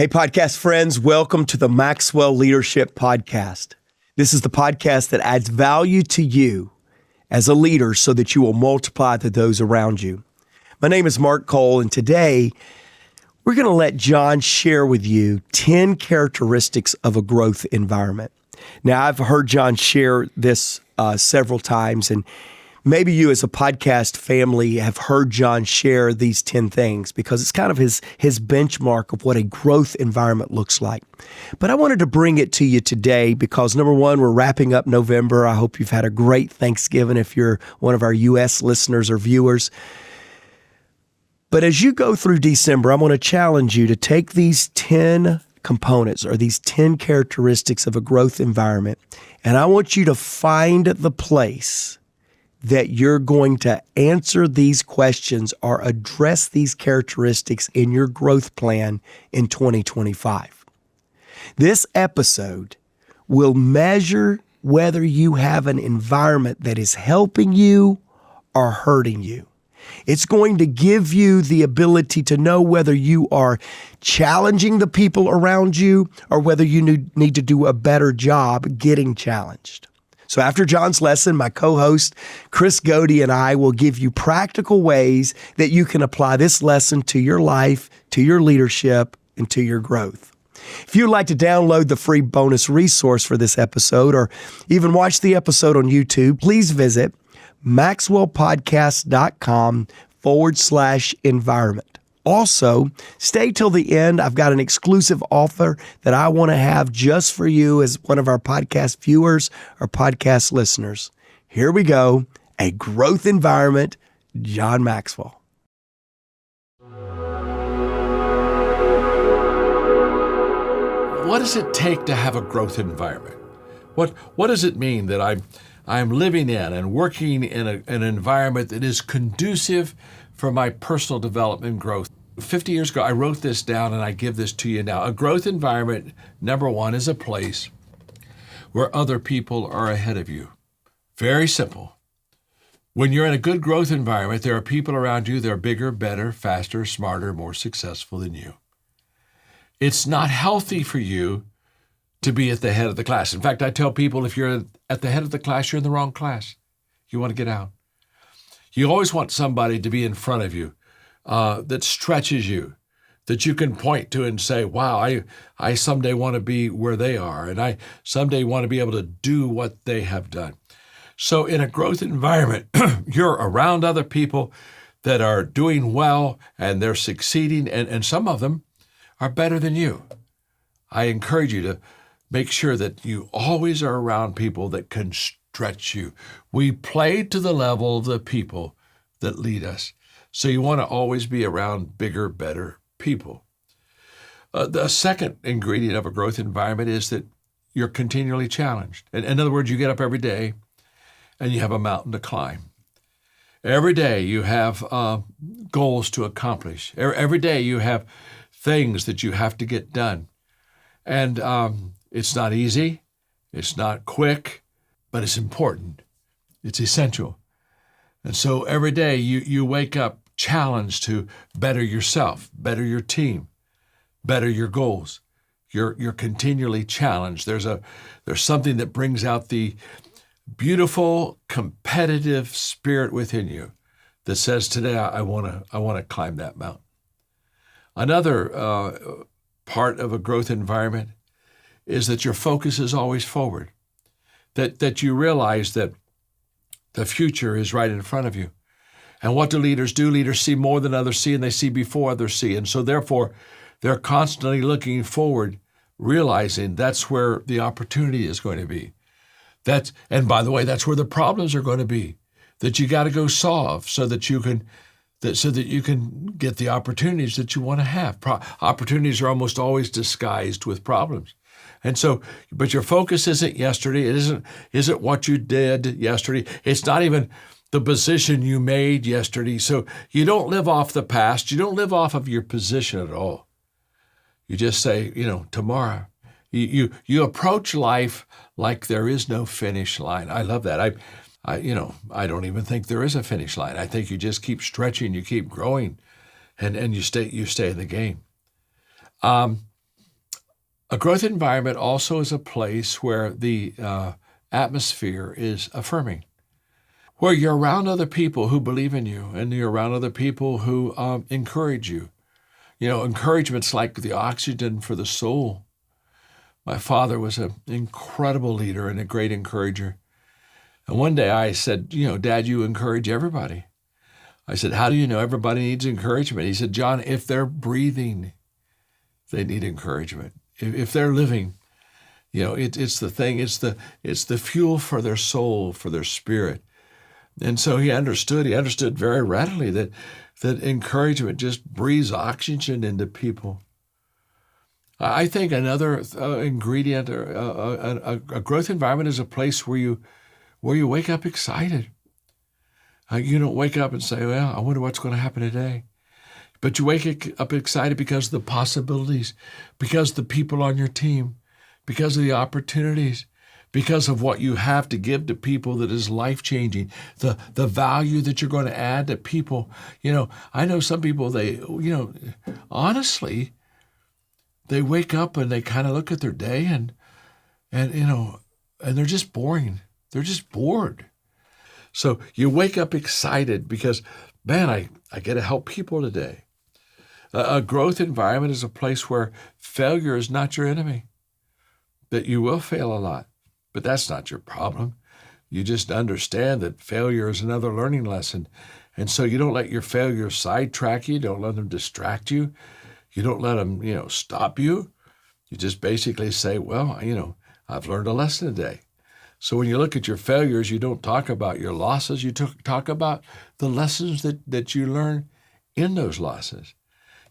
Hey, podcast friends, welcome to the Maxwell Leadership Podcast. This is the podcast that adds value to you as a leader so that you will multiply to those around you. My name is Mark Cole, and today we're going to let John share with you 10 characteristics of a growth environment. Now, I've heard John share this several times, and maybe you as a podcast family have heard John share these 10 things because it's kind of his benchmark of what a growth environment looks like. But I wanted to bring it to you today because, number one, we're wrapping up November. I hope you've had a great Thanksgiving if you're one of our U.S. listeners or viewers. But as you go through December, I'm going to challenge you to take these 10 components or these 10 characteristics of a growth environment, and I want you to find the place that you're going to answer these questions or address these characteristics in your growth plan in 2025. This episode will measure whether you have an environment that is helping you or hurting you. It's going to give you the ability to know whether you are challenging the people around you or whether you need to do a better job getting challenged. So after John's lesson, my co-host, Chris Goede, and I will give you practical ways that you can apply this lesson to your life, to your leadership, and to your growth. If you'd like to download the free bonus resource for this episode or even watch the episode on YouTube, please visit maxwellpodcast.com/environment. Also, stay till the end. I've got an exclusive offer that I want to have just for you as one of our podcast viewers or podcast listeners. Here we go. A growth environment, John Maxwell. What does it take to have a growth environment? What does it mean that I'm living in and working in an environment that is conducive for my personal development and growth? 50 years ago, I wrote this down and I give this to you now. A growth environment, number one, is a place where other people are ahead of you. Very simple. When you're in a good growth environment, there are people around you that are bigger, better, faster, smarter, more successful than you. It's not healthy for you to be at the head of the class. In fact, I tell people if you're at the head of the class, you're in the wrong class. You want to get out. You always want somebody to be in front of you that stretches you, that you can point to and say, wow, I someday want to be where they are, and I someday want to be able to do what they have done. So in a growth environment, you're around other people that are doing well and they're succeeding, and some of them are better than you. I encourage you to make sure that you always are around people that can stretch you. We play to the level of the people that lead us. So you want to always be around bigger, better people. The second ingredient of a growth environment is that you're continually challenged. In other words, you get up every day and you have a mountain to climb. Every day you have goals to accomplish. Every day you have things that you have to get done. And it's not easy, it's not quick, but it's important. It's essential. And so every day you wake up challenged to better yourself, better your team, better your goals. You're continually challenged. There's something that brings out the beautiful, competitive spirit within you that says, today I want to climb that mountain. Another part of a growth environment is that your focus is always forward, that you realize that the future is right in front of you. And what do leaders do? Leaders see more than others see, and they see before others see. And so therefore, they're constantly looking forward, realizing that's where the opportunity is going to be. And by the way, that's where the problems are going to be, that you got to go solve so that you can get the opportunities that you want to have. Opportunities are almost always disguised with problems. And so, but your focus isn't yesterday. It isn't what you did yesterday. It's not even the position you made yesterday. So you don't live off the past. You don't live off of your position at all. You just say, tomorrow. You approach life like there is no finish line. I love that. I don't even think there is a finish line. I think you just keep stretching, you keep growing, and you stay in the game. A growth environment also is a place where the atmosphere is affirming, where you're around other people who believe in you and you're around other people who encourage you. Encouragement's like the oxygen for the soul. My father was an incredible leader and a great encourager. And one day I said, Dad, you encourage everybody. I said, how do you know everybody needs encouragement? He said, John, if they're breathing, they need encouragement. If they're living, it's the thing, it's the fuel for their soul, for their spirit. And so he understood very readily that encouragement just breathes oxygen into people. I think another ingredient or a growth environment is a place where you wake up excited. You don't wake up and say, well, I wonder what's going to happen today. But you wake up excited because of the possibilities, because of the people on your team, because of the opportunities, because of what you have to give to people that is life-changing, the value that you're going to add to people. I know some people, honestly, they wake up and they kind of look at their day and they're just boring. They're just bored. So you wake up excited because, man, I get to help people today. A growth environment is a place where failure is not your enemy, that you will fail a lot, but that's not your problem. You just understand that failure is another learning lesson. And so you don't let your failures sidetrack you. Don't let them distract you. You don't let them, stop you. You just basically say, well, I've learned a lesson today. So when you look at your failures, you don't talk about your losses. You talk about the lessons that you learn in those losses.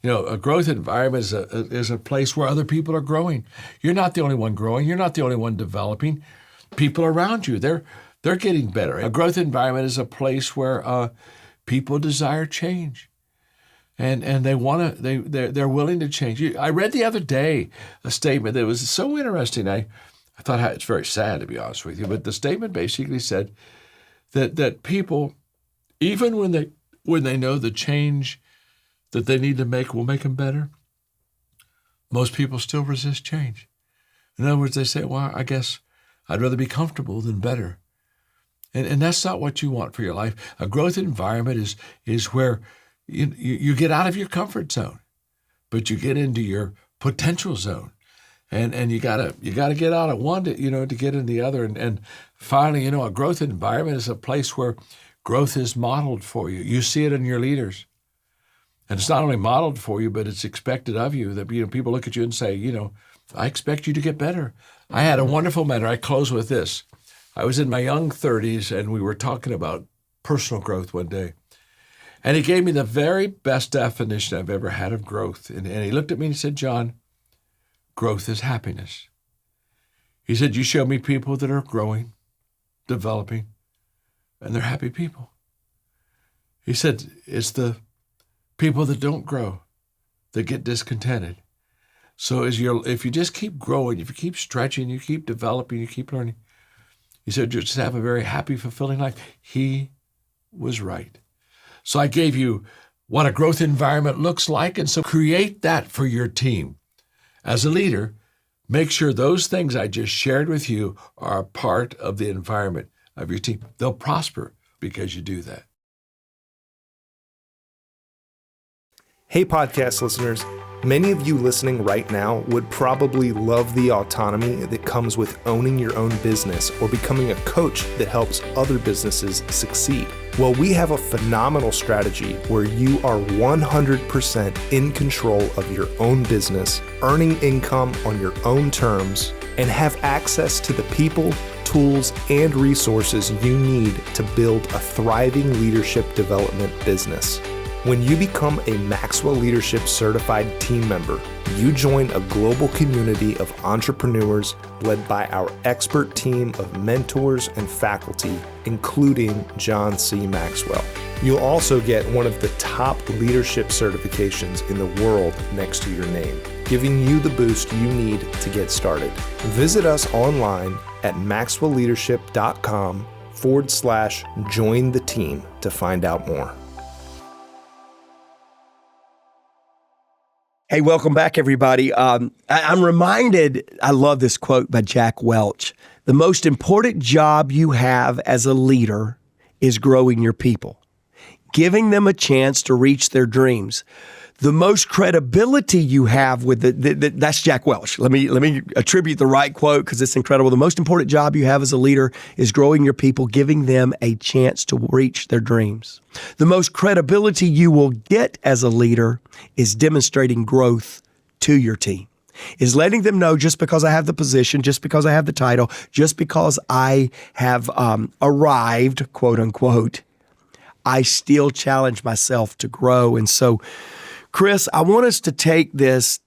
A growth environment is a place where other people are growing. You're not the only one growing. You're not the only one developing. People around you, they're getting better. A growth environment is a place where people desire change, and they're willing to change. I read the other day a statement that was so interesting. I thought it's very sad, to be honest with you, but the statement basically said that people, even when they know the change that they need to make will make them better, most people still resist change. In other words, they say, well, I guess I'd rather be comfortable than better. And that's not what you want for your life. A growth environment is where you get out of your comfort zone, but you get into your potential zone. And you gotta get out of one to get in the other. And finally, a growth environment is a place where growth is modeled for you. You see it in your leaders. And it's not only modeled for you, but it's expected of you that people look at you and say, I expect you to get better. I had a wonderful mentor. I close with this. I was in my young 30s, and we were talking about personal growth one day. And he gave me the very best definition I've ever had of growth. And he looked at me and he said, John, growth is happiness. He said, you show me people that are growing, developing, and they're happy people. He said, it's the people that don't grow that get discontented. So if you just keep growing, if you keep stretching, you keep developing, you keep learning, he said, you just have a very happy, fulfilling life. He was right. So I gave you what a growth environment looks like, and so create that for your team. As a leader, make sure those things I just shared with you are a part of the environment of your team. They'll prosper because you do that. Hey, podcast listeners. Many of you listening right now would probably love the autonomy that comes with owning your own business or becoming a coach that helps other businesses succeed. Well, we have a phenomenal strategy where you are 100% in control of your own business, earning income on your own terms, and have access to the people, tools, and resources you need to build a thriving leadership development business. When you become a Maxwell Leadership Certified team member, you join a global community of entrepreneurs led by our expert team of mentors and faculty, including John C. Maxwell. You'll also get one of the top leadership certifications in the world next to your name, giving you the boost you need to get started. Visit us online at maxwellleadership.com/join the team to find out more. Hey, welcome back, everybody. I'm reminded, I love this quote by Jack Welch. The most important job you have as a leader is growing your people, giving them a chance to reach their dreams. The most credibility you have with that's Jack Welch. Let me attribute the right quote because it's incredible. The most important job you have as a leader is growing your people, giving them a chance to reach their dreams. The most credibility you will get as a leader is demonstrating growth to your team, is letting them know just because I have the position, just because I have the title, just because I have arrived, quote unquote, I still challenge myself to grow. And so, Chris, I want us to take this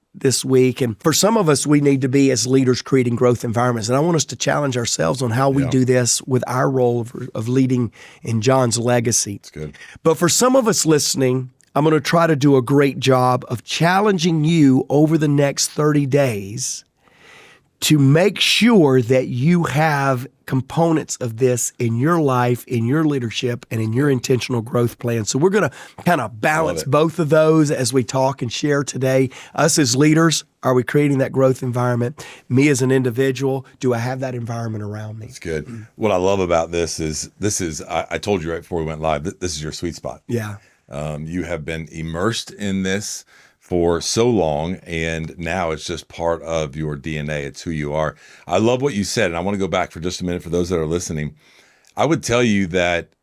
week, and for some of us, we need to be as leaders creating growth environments. And I want us to challenge ourselves on how we do this with our role of leading in John's legacy. That's good. But for some of us listening, I'm going to try to do a great job of challenging you over the next 30 days to make sure that you have components of this in your life, in your leadership, and in your intentional growth plan. So we're going to kind of balance both of those as we talk and share today. Us as leaders, are we creating that growth environment? Me as an individual, do I have that environment around me? That's good. What I love about this is I told you right before we went live, this is your sweet spot. Yeah. You have been immersed in this for so long, and now it's just part of your DNA. It's who you are. I love what you said, and I want to go back for just a minute for those that are listening. I would tell you that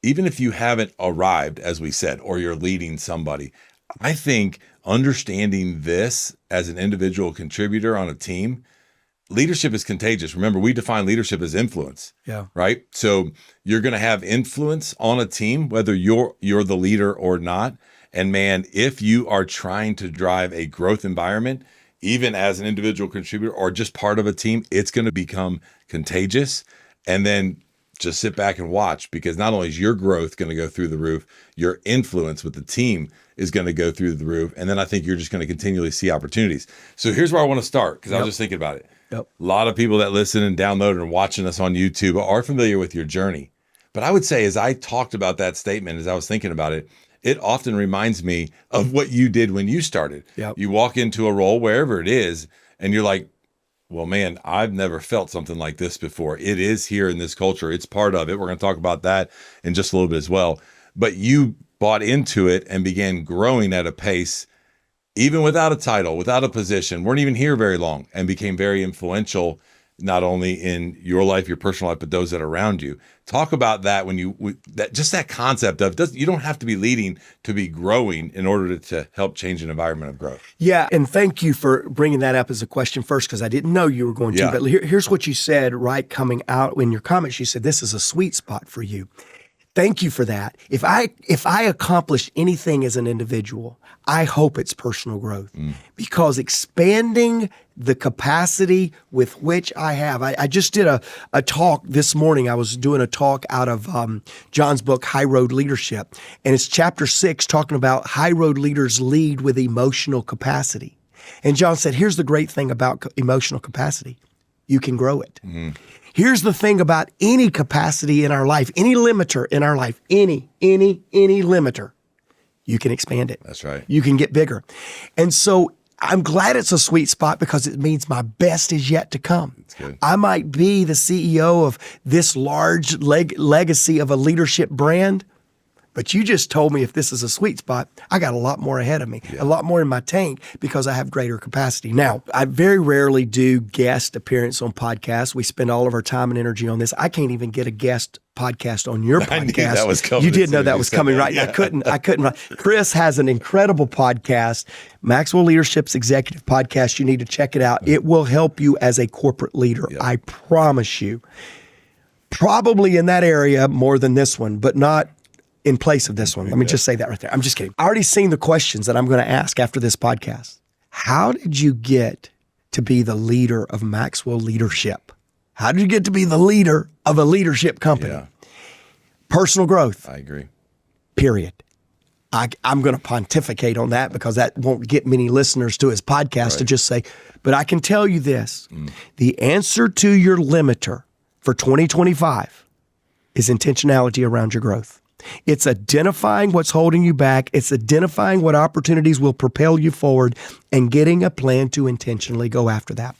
even if you haven't arrived, as we said, or you're leading somebody, I think understanding this as an individual contributor on a team, leadership is contagious. Remember, we define leadership as influence. Yeah. Right? So you're going to have influence on a team, whether you're the leader or not. And man, if you are trying to drive a growth environment, even as an individual contributor or just part of a team, it's going to become contagious. And then just sit back and watch, because not only is your growth going to go through the roof, your influence with the team is going to go through the roof. And then I think you're just going to continually see opportunities. So here's where I want to start, because I was just thinking about it. Yep. A lot of people that listen and download and watching us on YouTube are familiar with your journey. But I would say, as I talked about that statement, as I was thinking about it, it often reminds me of what you did when you started. Yep. You walk into a role, wherever it is, and you're like, well, man, I've never felt something like this before. It is here in this culture. It's part of it. We're going to talk about that in just a little bit as well. But you bought into it and began growing at a pace, even without a title, without a position, weren't even here very long, and became very influential, not only in your life, your personal life, but those that are around you. Talk about that that concept of you don't have to be leading to be growing in order to help change an environment of growth. Yeah, and thank you for bringing that up as a question first, because I didn't know you were going to. But here's what you said right coming out in your comments. You said this is a sweet spot for you. Thank you for that. If I accomplish anything as an individual, I hope it's personal growth, because expanding the capacity with which I have. I just did a talk this morning. I was doing a talk out of John's book, High Road Leadership, and it's chapter 6 talking about high road leaders lead with emotional capacity. And John said, here's the great thing about emotional capacity. You can grow it. Here's the thing about any capacity in our life, any limiter in our life, any limiter, you can expand it. That's right. You can get bigger. And so I'm glad it's a sweet spot, because it means my best is yet to come. That's good. I might be the CEO of this large legacy of a leadership brand, but you just told me if this is a sweet spot, I got a lot more ahead of me, a lot more in my tank, because I have greater capacity. Now, I very rarely do guest appearance on podcasts. We spend all of our time and energy on this. I can't even get a guest podcast on your podcast. I knew that was coming. You did know that was coming, right? Yeah. I couldn't. Chris has an incredible podcast, Maxwell Leadership's Executive Podcast. You need to check it out. It will help you as a corporate leader. Yep. I promise you. Probably in that area more than this one, but not in place of this one. Let me just say that right there. I'm just kidding. I already seen the questions that I'm going to ask after this podcast. How did you get to be the leader of Maxwell Leadership? How did you get to be the leader of a leadership company? Yeah. Personal growth. I agree. Period. I'm going to pontificate on that, because that won't get many listeners to his podcast to just say, but I can tell you this. The answer to your limiter for 2025 is intentionality around your growth. It's identifying what's holding you back. It's identifying what opportunities will propel you forward and getting a plan to intentionally go after that.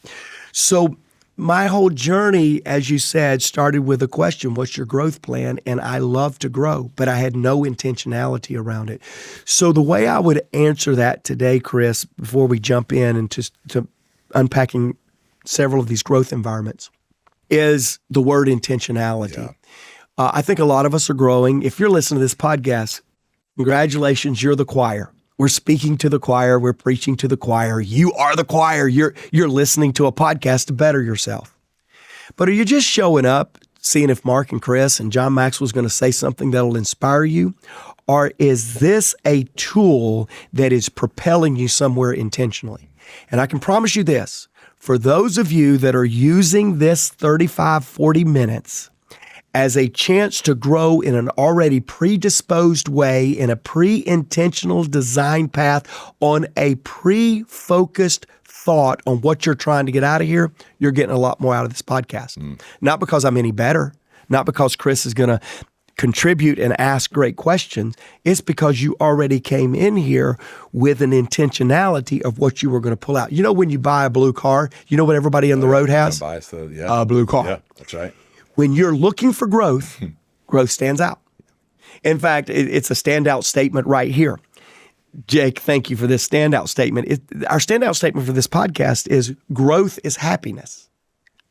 So my whole journey, as you said, started with a question, what's your growth plan? And I love to grow, but I had no intentionality around it. So the way I would answer that today, Chris, before we jump in and to unpacking several of these growth environments, is the word intentionality. Yeah. I think a lot of us are growing. If you're listening to this podcast, congratulations, you're the choir. We're speaking to the choir. We're preaching to the choir. You are the choir. You're listening to a podcast to better yourself. But are you just showing up, seeing if Mark and Chris and John Maxwell is going to say something that'll inspire you? Or is this a tool that is propelling you somewhere intentionally? And I can promise you this, for those of you that are using this 35, 40 minutes as a chance to grow in an already predisposed way, in a pre-intentional design path, on a pre-focused thought on what you're trying to get out of here, you're getting a lot more out of this podcast. Not because I'm any better, not because Chris is going to contribute and ask great questions. It's because you already came in here with an intentionality of what you were going to pull out. You know, when you buy a blue car, you know what everybody on the road has? A blue car. Yeah, that's right. When you're looking for growth, growth stands out. In fact, it's a standout statement right here. Jake, thank you for this standout statement. Our standout statement for this podcast is growth is happiness.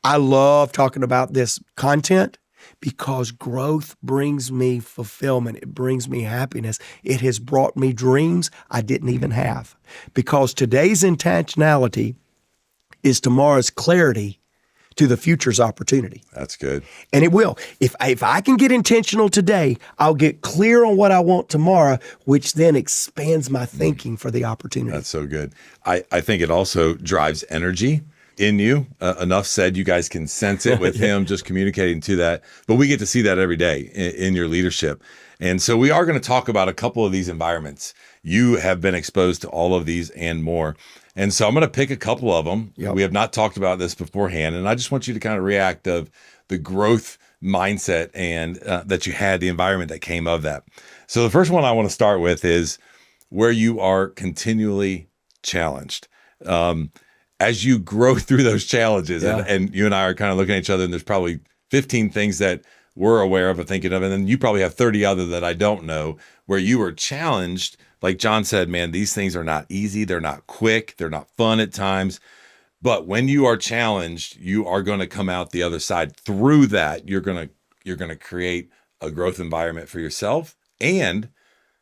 I love talking about this content because growth brings me fulfillment. It brings me happiness. It has brought me dreams I didn't even have. Because today's intentionality is tomorrow's clarity to the future's opportunity. That's good. And it will. If I can get intentional today, I'll get clear on what I want tomorrow, which then expands my thinking for the opportunity. That's so good. I think it also drives energy in you. Enough said, you guys can sense it with him just communicating to that. But we get to see that every day in your leadership. And so we are going to talk about a couple of these environments. You have been exposed to all of these and more. And so I'm going to pick a couple of them. Yep. We have not talked about this beforehand, and I just want you to kind of react of the growth mindset and that you had, the environment that came of that. So the first one I want to start with is where you are continually challenged. As you grow through those challenges, and you and I are kind of looking at each other, and there's probably 15 things that we're aware of and thinking of, and then you probably have 30 other that I don't know, where you were challenged. Like John said, man, these things are not easy. They're not quick. They're not fun at times. But when you are challenged, you are going to come out the other side. Through that, you're going to create a growth environment for yourself. And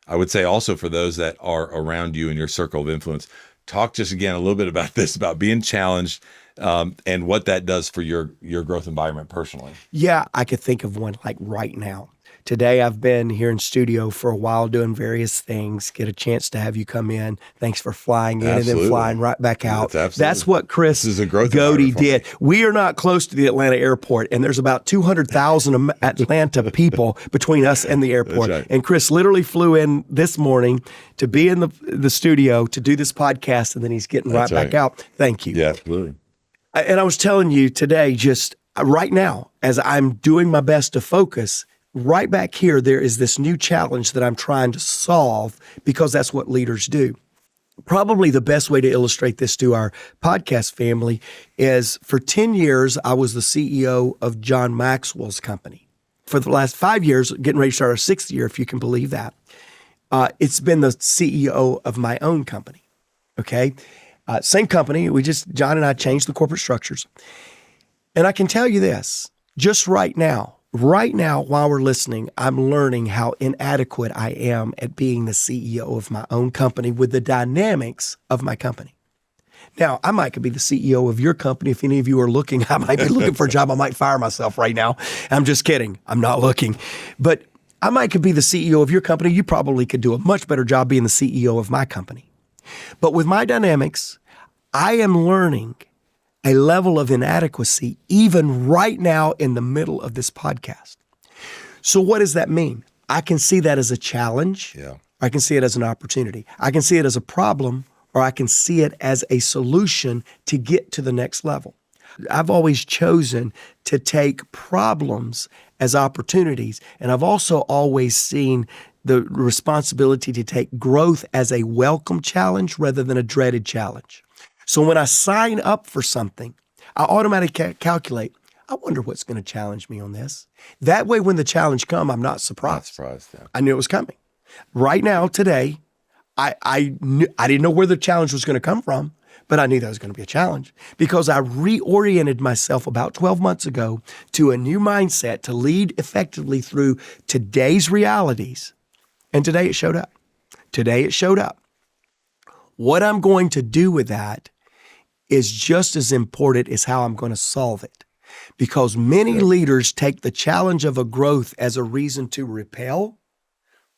I would say also for those that are around you in your circle of influence. Talk just again a little bit about this, about being challenged and what that does for your growth environment personally. Yeah, I could think of one like right now. Today, I've been here in studio for a while doing various things, get a chance to have you come in. Thanks for flying in and then flying right back out. That's what Chris Goede did. We are not close to the Atlanta airport, and there's about 200,000 Atlanta people between us and the airport. Right. And Chris literally flew in this morning to be in the studio to do this podcast, and then he's getting right back out. Thank you. Yeah, absolutely. And I was telling you today, just right now, as I'm doing my best to focus, right back here, there is this new challenge that I'm trying to solve because that's what leaders do. Probably the best way to illustrate this to our podcast family is for 10 years, I was the CEO of John Maxwell's company. For the last 5 years, getting ready to start our 6th year, if you can believe that, it's been the CEO of my own company, okay? Same company, John and I changed the corporate structures. And I can tell you this, just right now, while we're listening, I'm learning how inadequate I am at being the CEO of my own company with the dynamics of my company. Now, I might could be the CEO of your company. If any of you are looking, I might be looking for a job. I might fire myself right now. I'm just kidding. I'm not looking. But I might could be the CEO of your company. You probably could do a much better job being the CEO of my company. But with my dynamics, I am learning a level of inadequacy even right now in the middle of this podcast. So what does that mean? I can see that as a challenge. Yeah. I can see it as an opportunity. I can see it as a problem, or I can see it as a solution to get to the next level. I've always chosen to take problems as opportunities. And I've also always seen the responsibility to take growth as a welcome challenge rather than a dreaded challenge. So when I sign up for something, I automatically calculate, I wonder what's going to challenge me on this. That way, when the challenge comes, I'm not surprised. Yeah. I knew it was coming. Right now, today, I didn't know where the challenge was going to come from, but I knew that was going to be a challenge because I reoriented myself about 12 months ago to a new mindset to lead effectively through today's realities. And today it showed up. Today it showed up. What I'm going to do with that is just as important as how I'm going to solve it. Because many leaders take the challenge of a growth as a reason to repel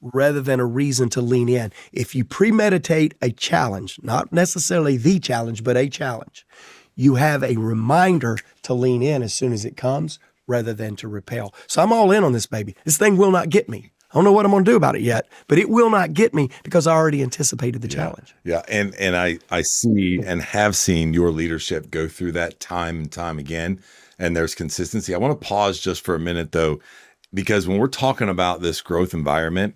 rather than a reason to lean in. If you premeditate a challenge, not necessarily the challenge, but a challenge, you have a reminder to lean in as soon as it comes rather than to repel. So I'm all in on this, baby. This thing will not get me. I don't know what I'm going to do about it yet, but it will not get me because I already anticipated the challenge. Yeah. And I see and have seen your leadership go through that time and time again. And there's consistency. I want to pause just for a minute though, because when we're talking about this growth environment,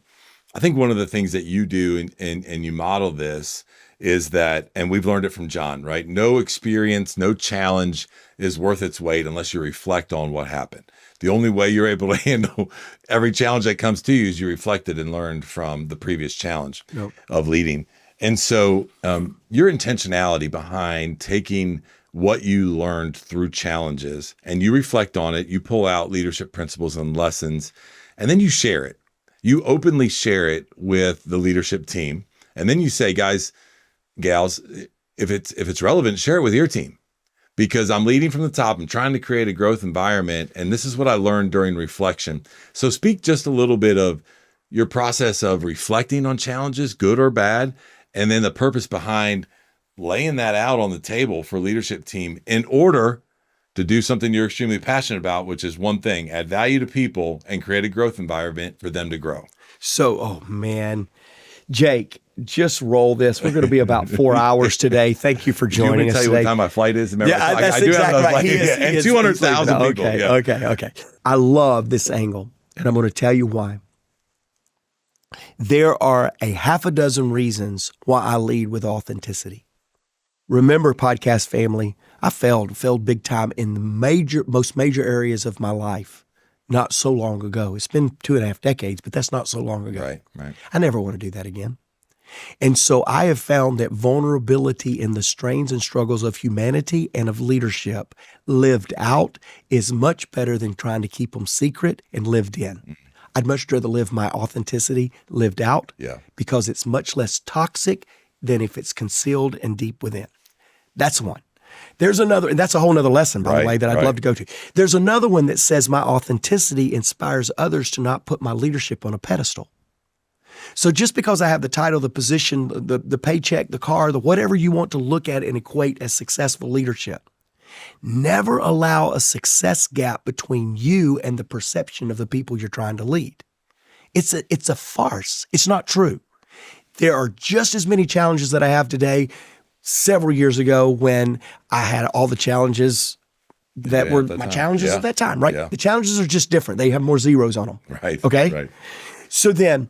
I think one of the things that you do and you model this is that, and we've learned it from John, right? No experience, no challenge is worth its weight unless you reflect on what happened. The only way you're able to handle every challenge that comes to you is you reflected and learned from the previous challenge of leading. And so your intentionality behind taking what you learned through challenges and you reflect on it, you pull out leadership principles and lessons, and then you share it. You openly share it with the leadership team. And then you say, guys, gals, if it's relevant, share it with your team. Because I'm leading from the top, I'm trying to create a growth environment, and this is what I learned during reflection. So speak just a little bit of your process of reflecting on challenges, good or bad, and then the purpose behind laying that out on the table for leadership team in order to do something you're extremely passionate about, which is one thing, add value to people and create a growth environment for them to grow. So, oh man, Jake, just roll this. We're going to be about 4 hours today. Thank you for joining us today. Tell you what time my flight is? Remember, yeah, I that's do exactly have right. And 200,000 people. Okay. I love this angle, and I'm going to tell you why. There are a half a dozen reasons why I lead with authenticity. Remember, podcast family, I failed big time in the most major areas of my life not so long ago. It's been 2.5 decades, but that's not so long ago. Right. I never want to do that again. And so I have found that vulnerability in the strains and struggles of humanity and of leadership lived out is much better than trying to keep them secret and lived in. Mm-hmm. I'd much rather live my authenticity lived out because it's much less toxic than if it's concealed and deep within. That's one. There's another, and that's a whole nother lesson, by the way, that I'd love to go to. There's another one that says my authenticity inspires others to not put my leadership on a pedestal. So just because I have the title, the position, the paycheck, the car, the whatever you want to look at and equate as successful leadership, never allow a success gap between you and the perception of the people you're trying to lead. It's a farce. It's not true. There are just as many challenges that I have today several years ago when I had all the challenges that were my challenges at that time, right? Yeah. The challenges are just different. They have more zeros on them. Right. Okay? Right. So then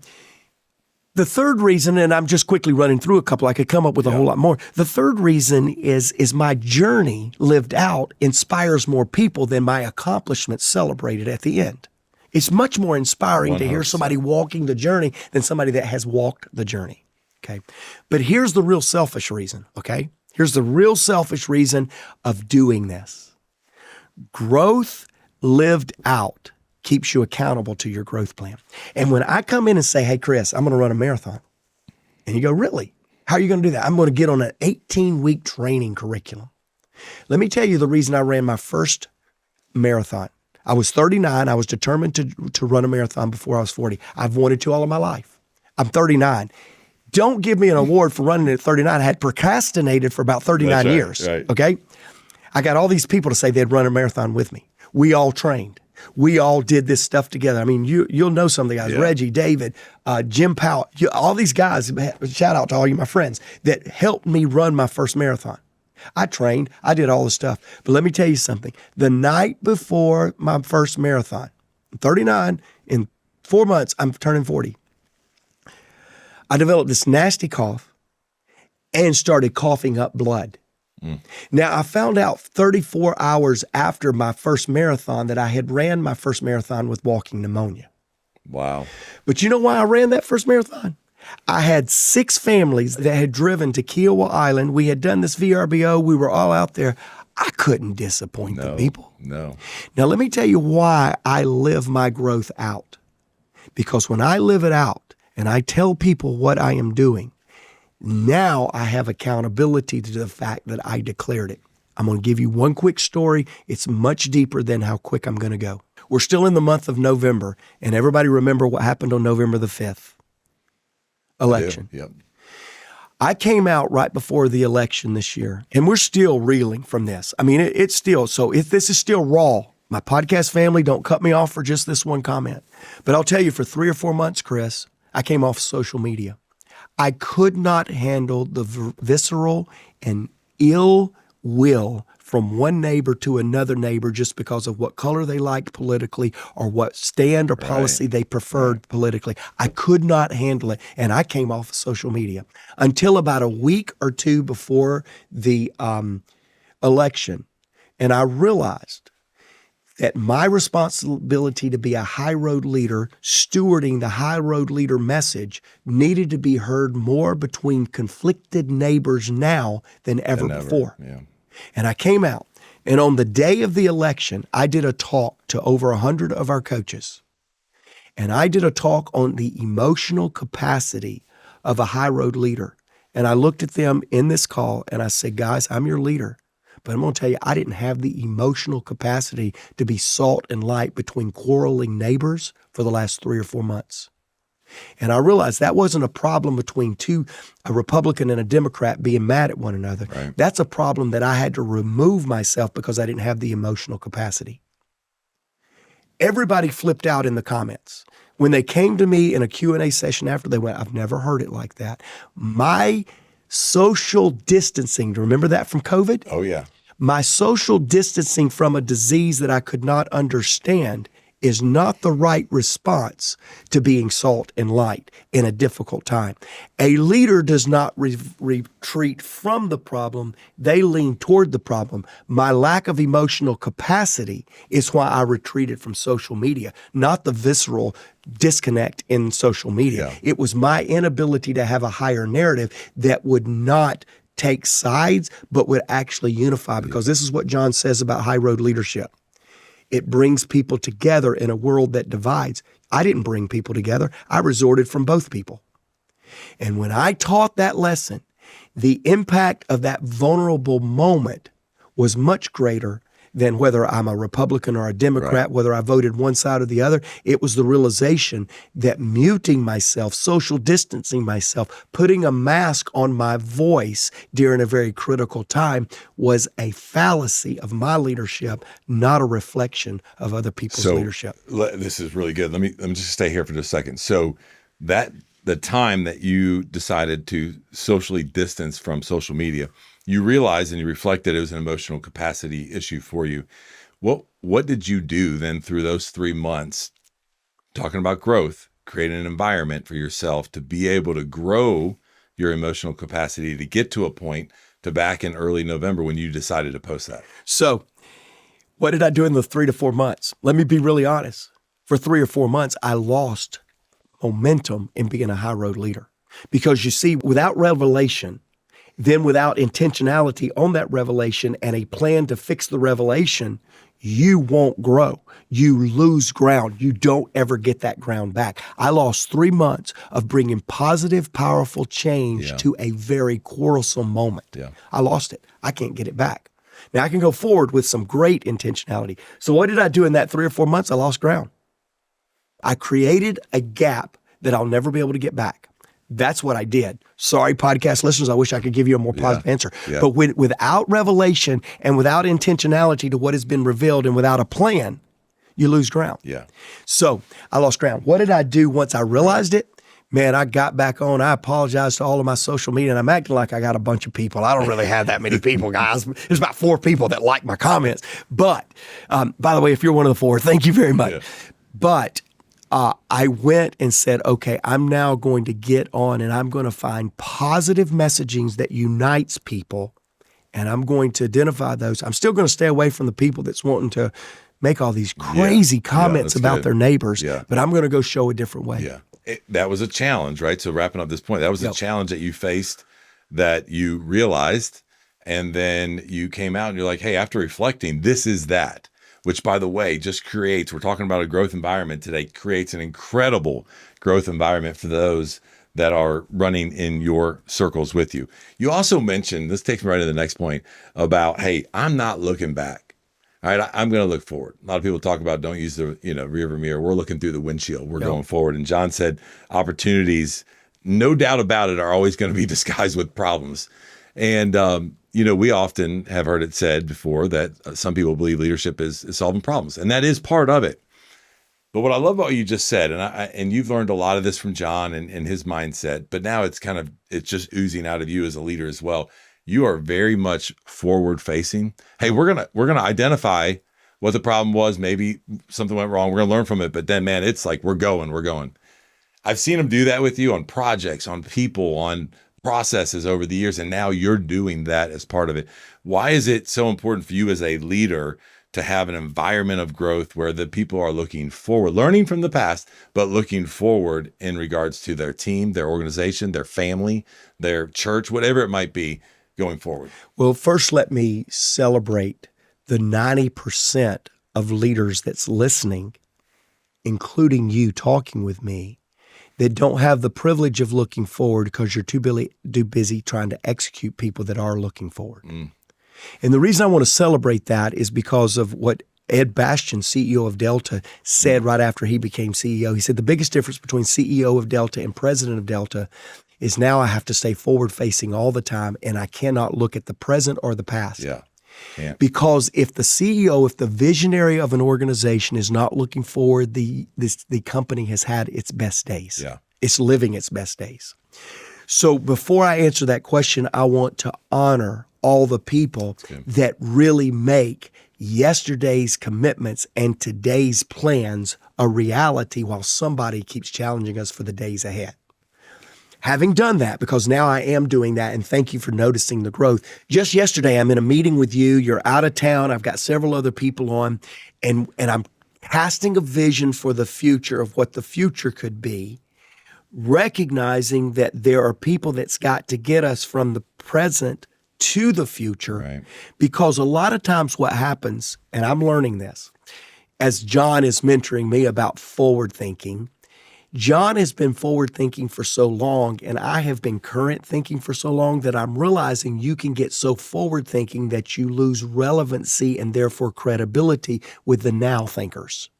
the third reason, and I'm just quickly running through a couple, I could come up with a whole lot more. The third reason is my journey lived out inspires more people than my accomplishments celebrated at the end. It's much more inspiring 100%. To hear somebody walking the journey than somebody that has walked the journey. Okay. But here's the real selfish reason. Okay. Here's the real selfish reason of doing this. Growth lived out keeps you accountable to your growth plan. And when I come in and say, hey, Chris, I'm going to run a marathon. And you go, really? How are you going to do that? I'm going to get on an 18-week training curriculum. Let me tell you the reason I ran my first marathon. I was 39. I was determined to run a marathon before I was 40. I've wanted to all of my life. I'm 39. Don't give me an award for running at 39. I had procrastinated for about 39 years. Right. Okay. I got all these people to say they'd run a marathon with me. We all trained. We all did this stuff together. I mean, you'll know some of the guys, Reggie, David, Jim Powell, all these guys, shout out to all you, my friends, that helped me run my first marathon. I trained. I did all the stuff. But let me tell you something. The night before my first marathon, I'm 39. In 4 months, I'm turning 40. I developed this nasty cough and started coughing up blood. Now, I found out 34 hours after my first marathon that I had ran my first marathon with walking pneumonia. Wow. But you know why I ran that first marathon? I had 6 families that had driven to Kiowa Island. We had done this VRBO. We were all out there. I couldn't disappoint the people. No. Now, let me tell you why I live my growth out. Because when I live it out and I tell people what I am doing, now I have accountability to the fact that I declared it. I'm going to give you one quick story. It's much deeper than how quick I'm going to go. We're still in the month of November, and everybody remember what happened on November the 5th? Election. Yep. I came out right before the election this year, and we're still reeling from this. I mean, it's still, so if this is still raw, my podcast family, don't cut me off for just this one comment. But I'll tell you, for 3 or 4 months, Chris, I came off social media. I could not handle the visceral and ill will from one neighbor to another neighbor just because of what color they liked politically or what stand or policy they preferred politically. I could not handle it, and I came off of social media until about a week or two before the election, and I realized that my responsibility to be a high road leader, stewarding the high road leader message, needed to be heard more between conflicted neighbors now than ever before. Yeah. And I came out, and on the day of the election, I did a talk to over 100 of our coaches. And I did a talk on the emotional capacity of a high road leader. And I looked at them in this call and I said, guys, I'm your leader. But I'm going to tell you, I didn't have the emotional capacity to be salt and light between quarreling neighbors for the last 3 or 4 months. And I realized that wasn't a problem between a Republican and a Democrat being mad at one another. Right. That's a problem that I had to remove myself because I didn't have the emotional capacity. Everybody flipped out in the comments. When they came to me in a Q&A session after, they went, I've never heard it like that. My social distancing, do you remember that from COVID? Oh, yeah. My social distancing from a disease that I could not understand is not the right response to being salt and light in a difficult time. A leader does not retreat from the problem. They lean toward the problem. My lack of emotional capacity is why I retreated from social media, not the visceral disconnect in social media. Yeah. It was my inability to have a higher narrative that would not take sides, but would actually unify, because this is what John says about high road leadership. It brings people together in a world that divides. I didn't bring people together. I resorted from both people. And when I taught that lesson, the impact of that vulnerable moment was much greater than whether I'm a Republican or a Democrat, whether I voted one side or the other. It was the realization that muting myself, social distancing myself, putting a mask on my voice during a very critical time was a fallacy of my leadership, not a reflection of other people's leadership. This is really good. Let me just stay here for just a second. So that the time that you decided to socially distance from social media, you realized and you reflected it was an emotional capacity issue for you. What did you do then through those 3 months, talking about growth, creating an environment for yourself to be able to grow your emotional capacity to get to a point to back in early November when you decided to post that? So what did I do in the 3 to 4 months? Let me be really honest. For 3 or 4 months, I lost momentum in being a high road leader. Because you see, without revelation, then without intentionality on that revelation and a plan to fix the revelation, you won't grow. You lose ground. You don't ever get that ground back. I lost 3 months of bringing positive, powerful change to a very quarrelsome moment. Yeah. I lost it. I can't get it back. Now I can go forward with some great intentionality. So what did I do in that 3 or 4 months? I lost ground. I created a gap that I'll never be able to get back. That's what I did. Sorry, podcast listeners, I wish I could give you a more positive answer. Yeah. But without revelation and without intentionality to what has been revealed and without a plan, you lose ground. Yeah. So I lost ground. What did I do once I realized it? Man, I got back on. I apologized to all of my social media, and I'm acting like I got a bunch of people. I don't really have that many people, guys. There's about 4 people that like my comments. But by the way, if you're one of the 4, thank you very much. Yeah. But I went and said, okay, I'm now going to get on and I'm going to find positive messagings that unites people, and I'm going to identify those. I'm still going to stay away from the people that's wanting to make all these crazy comments about their neighbors, but I'm going to go show a different way. Yeah. That was a challenge, right? So wrapping up this point, that was a challenge that you faced, that you realized, and then you came out and you're like, hey, after reflecting, this is that. Which, by the way, just creates, we're talking about a growth environment today, creates an incredible growth environment for those that are running in your circles with you. You also mentioned, this takes me right to the next point, about, hey, I'm not looking back. All right, I'm going to look forward. A lot of people talk about don't use the rearview mirror. We're looking through the windshield. We're going forward. And John said opportunities, no doubt about it, are always going to be disguised with problems. And we often have heard it said before that some people believe leadership is solving problems, and that is part of it. But what I love about what you just said, and you've learned a lot of this from John and his mindset, but now it's just oozing out of you as a leader as well. You are very much forward facing. Hey, we're gonna identify what the problem was. Maybe something went wrong. We're gonna learn from it. But then, man, it's like we're going. I've seen him do that with you on projects, on people, on processes over the years, and now you're doing that as part of it. Why is it so important for you as a leader to have an environment of growth where the people are looking forward, learning from the past, but looking forward in regards to their team, their organization, their family, their church, whatever it might be going forward? Well, first, let me celebrate the 90% of leaders that's listening, including you talking with me, that don't have the privilege of looking forward because you're too busy trying to execute people that are looking forward. And the reason I want to celebrate that is because of what Ed Bastian, CEO of Delta, said right after he became CEO. He said, the biggest difference between CEO of Delta and president of Delta is now I have to stay forward-facing all the time, and I cannot look at the present or the past. Yeah. Yeah. Because if the CEO, if the visionary of an organization is not looking forward, the company has had its best days. Yeah. It's living its best days. So before I answer that question, I want to honor all the people that really make yesterday's commitments and today's plans a reality while somebody keeps challenging us for the days ahead. Having done that, because now I am doing that, and thank you for noticing the growth. Just yesterday, I'm in a meeting with you. You're out of town. I've got several other people on, and I'm casting a vision for the future of what the future could be, recognizing that there are people that's got to get us from the present to the future. Right. Because a lot of times what happens, and I'm learning this, as John is mentoring me about forward thinking, John has been forward thinking for so long, and I have been current thinking for so long that I'm realizing you can get so forward thinking that you lose relevancy and therefore credibility with the now thinkers.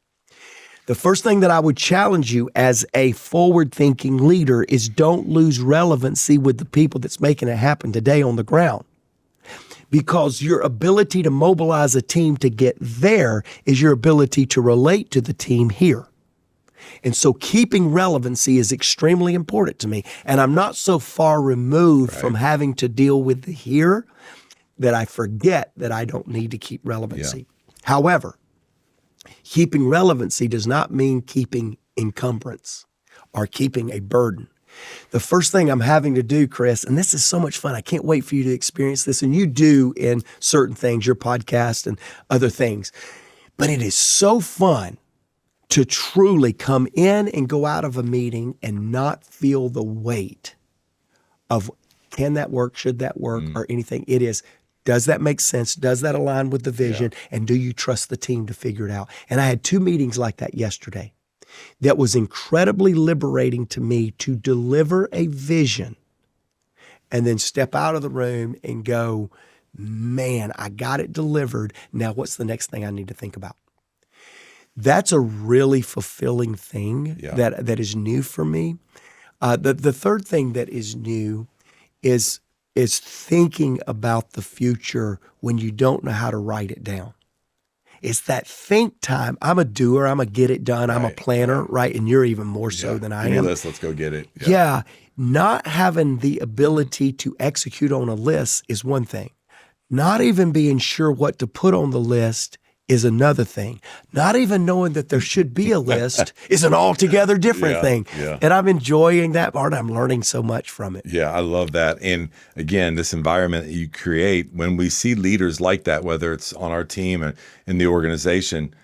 The first thing that I would challenge you as a forward thinking leader is don't lose relevancy with the people that's making it happen today on the ground. Because your ability to mobilize a team to get there is your ability to relate to the team here. And so keeping relevancy is extremely important to me. And I'm not so far removed from having to deal with the here that I forget that I don't need to keep relevancy. Yeah. However, keeping relevancy does not mean keeping encumbrance or keeping a burden. The first thing I'm having to do, Chris, and this is so much fun, I can't wait for you to experience this, and you do in certain things, your podcast and other things, but it is so fun to truly come in and go out of a meeting and not feel the weight of can that work, should that work, or anything. It is, does that make sense? Does that align with the vision? Yeah. And do you trust the team to figure it out? And I had 2 meetings like that yesterday. That was incredibly liberating to me to deliver a vision and then step out of the room and go, man, I got it delivered. Now what's the next thing I need to think about? That's a really fulfilling thing that is new for me. The third thing that is new is thinking about the future when you don't know how to write it down. It's that think time. I'm a doer. I'm a get it done. I'm a planner, right? And you're even more so than I am. Let's go get it. Yeah. Not having the ability to execute on a list is one thing. Not even being sure what to put on the list is another thing. Not even knowing that there should be a list is an altogether different thing. Yeah. And I'm enjoying that part. I'm learning so much from it. Yeah, I love that. And again, this environment that you create, when we see leaders like that, whether it's on our team and in the organization,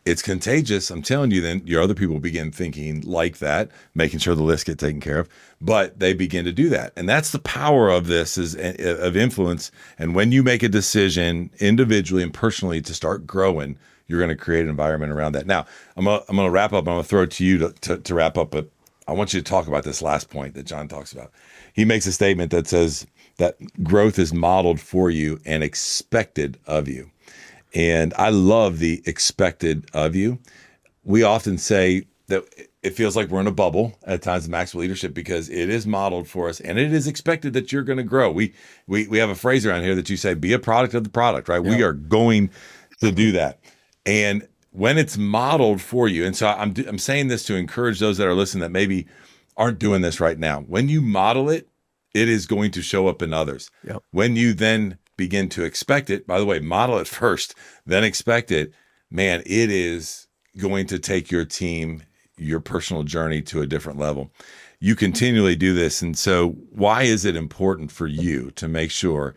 it's contagious. I'm telling you, then your other people begin thinking like that, making sure the list get taken care of, but they begin to do that. And that's the power of this is of influence. And when you make a decision individually and personally to start growing, you're going to create an environment around that. Now, I'm going to wrap up. I'm going to throw it to you to wrap up, but I want you to talk about this last point that John talks about. He makes a statement that says that growth is modeled for you and expected of you. And I love the expected of you. We often say that it feels like we're in a bubble at times in Maxwell leadership because it is modeled for us and it is expected that you're going to grow. We have a phrase around here that you say, be a product of the product, right? Yep. We are going to do that. And when it's modeled for you, and so I'm saying this to encourage those that are listening that maybe aren't doing this right now. When you model it, it is going to show up in others. Yep. When you then begin to expect it, by the way, model it first, then expect it, man, it is going to take your team, your personal journey to a different level. You continually do this. And so why is it important for you to make sure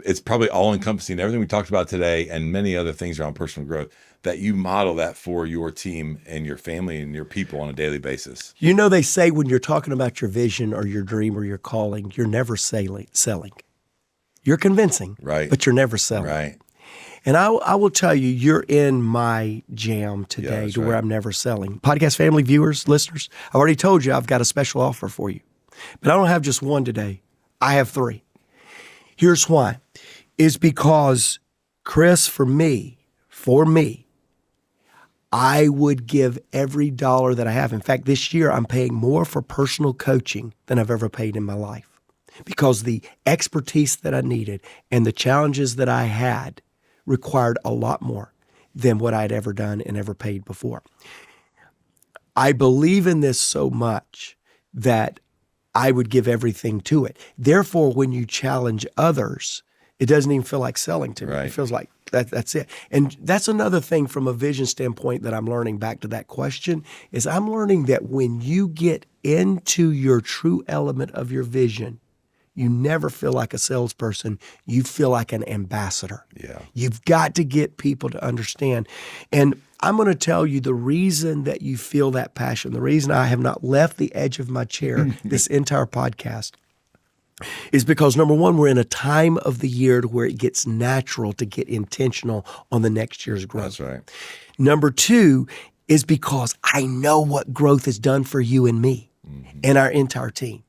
it's probably all encompassing everything we talked about today and many other things around personal growth, that you model that for your team and your family and your people on a daily basis? You know, they say when you're talking about your vision or your dream or your calling, you're never selling. You're convincing, right? But you're never selling. Right. And I will tell you, you're in my jam today to where I'm never selling. Podcast family, viewers, listeners, I've already told you I've got a special offer for you. But I don't have just one today. I have 3. Here's why. Is because, Chris, for me, I would give every dollar that I have. In fact, this year I'm paying more for personal coaching than I've ever paid in my life because the expertise that I needed and the challenges that I had required a lot more than what I'd ever done and ever paid before. I believe in this so much that I would give everything to it. Therefore, when you challenge others, it doesn't even feel like selling to me. Right. It feels like that's it. And that's another thing from a vision standpoint that I'm learning, back to that question, is I'm learning that when you get into your true element of your vision, you never feel like a salesperson. You feel like an ambassador. Yeah. You've got to get people to understand. And I'm going to tell you the reason that you feel that passion, the reason I have not left the edge of my chair this entire podcast is because, number one, we're in a time of the year to where it gets natural to get intentional on the next year's growth. That's right. Number 2 is because I know what growth has done for you and me and our entire team.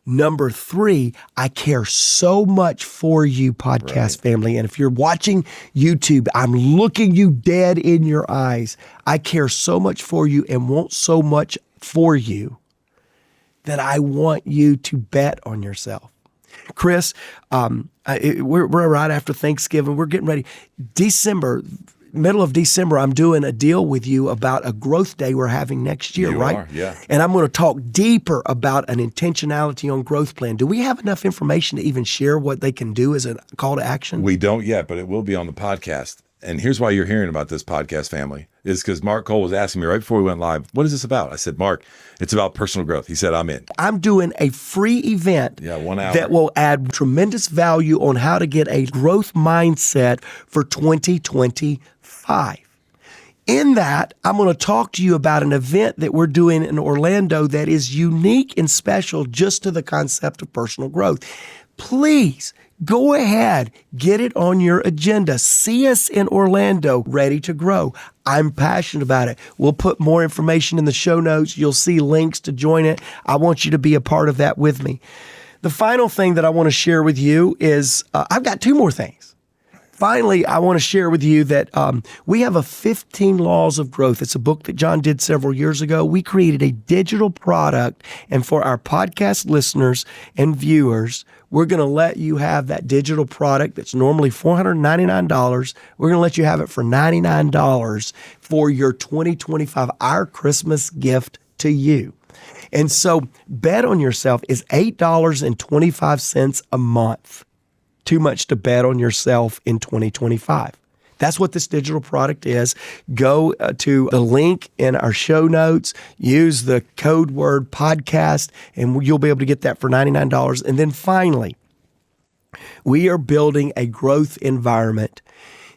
Number 3, I care so much for you, podcast family. And if you're watching YouTube, I'm looking you dead in your eyes. I care so much for you and want so much for you that I want you to bet on yourself. Chris, we're right after Thanksgiving. We're getting ready. Middle of December, I'm doing a deal with you about a growth day we're having next year, right? Are, yeah. And I'm going to talk deeper about an intentionality on growth plan. Do we have enough information to even share what they can do as a call to action? We don't yet, but it will be on the podcast. And here's why you're hearing about this podcast, family, is because Mark Cole was asking me right before we went live, what is this about? I said, Mark, it's about personal growth. He said, I'm in. I'm doing a free event 1 hour that will add tremendous value on how to get a growth mindset for 2025. In that, I'm going to talk to you about an event that we're doing in Orlando that is unique and special just to the concept of personal growth. Please go ahead, get it on your agenda. See us in Orlando, ready to grow. I'm passionate about it. We'll put more information in the show notes. You'll see links to join it. I want you to be a part of that with me. The final thing that I want to share with you is I've got 2 more things. Finally, I want to share with you that we have a 15 Laws of Growth. It's a book that John did several years ago. We created a digital product, and for our podcast listeners and viewers, we're going to let you have that digital product that's normally $499. We're going to let you have it for $99 for your 2025, our Christmas gift to you. And so Bet on Yourself is $8.25 a month. Too much to bet on yourself in 2025. That's what this digital product is. Go to the link in our show notes, use the code word podcast, and you'll be able to get that for $99. And then finally, we are building a growth environment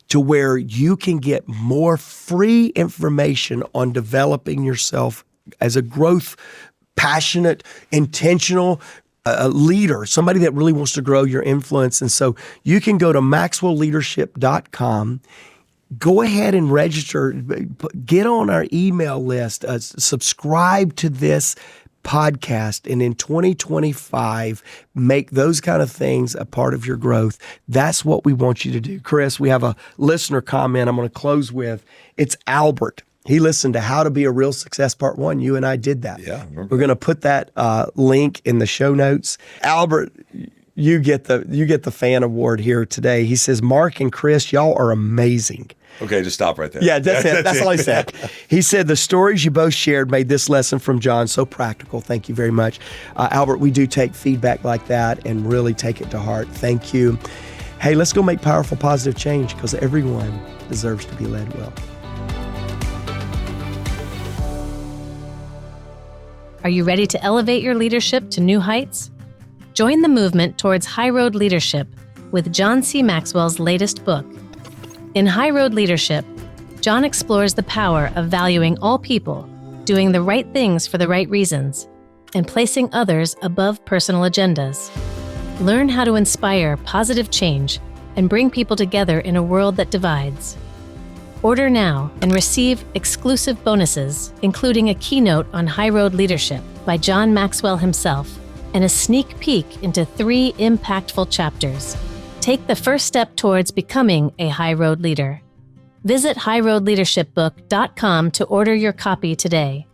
to where you can get more free information on developing yourself as a growth, passionate, intentional leader, somebody that really wants to grow your influence. And so you can go to maxwellleadership.com, go ahead and register, get on our email list, subscribe to this podcast, and in 2025, make those kind of things a part of your growth. That's what we want you to do. Chris, we have a listener comment I'm going to close with. It's Albert. He listened to How to Be a Real Success Part 1. You and I did that. Yeah. We're going to put that link in the show notes. Albert, you get the fan award here today. He says, Mark and Chris, y'all are amazing. Okay, just stop right there. Yeah, that's it. That's all he said. He said, the stories you both shared made this lesson from John so practical. Thank you very much. Albert, we do take feedback like that and really take it to heart. Thank you. Hey, let's go make powerful, positive change because everyone deserves to be led well. Are you ready to elevate your leadership to new heights? Join the movement towards High Road Leadership with John C. Maxwell's latest book. In High Road Leadership, John explores the power of valuing all people, doing the right things for the right reasons, and placing others above personal agendas. Learn how to inspire positive change and bring people together in a world that divides. Order now and receive exclusive bonuses, including a keynote on High Road Leadership by John Maxwell himself, and a sneak peek into 3 impactful chapters. Take the first step towards becoming a High Road leader. Visit highroadleadershipbook.com to order your copy today.